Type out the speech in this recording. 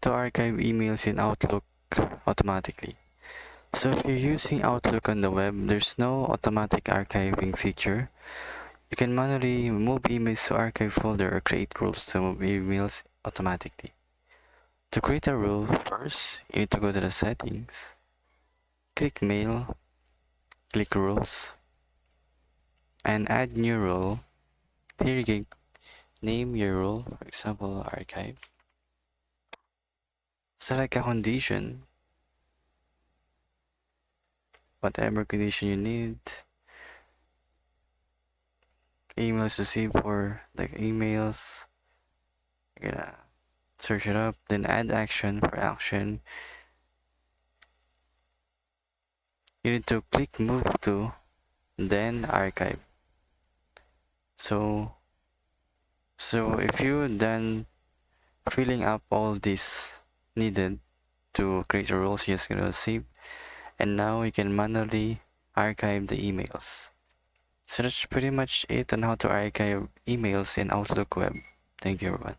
to archive emails in Outlook automatically. So if you're using Outlook on the web, there's no automatic archiving feature. You can manually move emails to archive folder or create rules to move emails automatically. To create a rule, first, you need to go to the settings, click mail, click rules, and add new rule. Here you can name your rule, for example, archive. Select a condition, whatever condition you need. Emails received for like emails. You're gonna search it up, then add action for action. You need to click move to, then archive. So if you done filling up all this needed to create your rules, you're just gonna save, and now you can manually archive the emails. So that's pretty much it on how to archive emails in Outlook web. Thank you, everyone.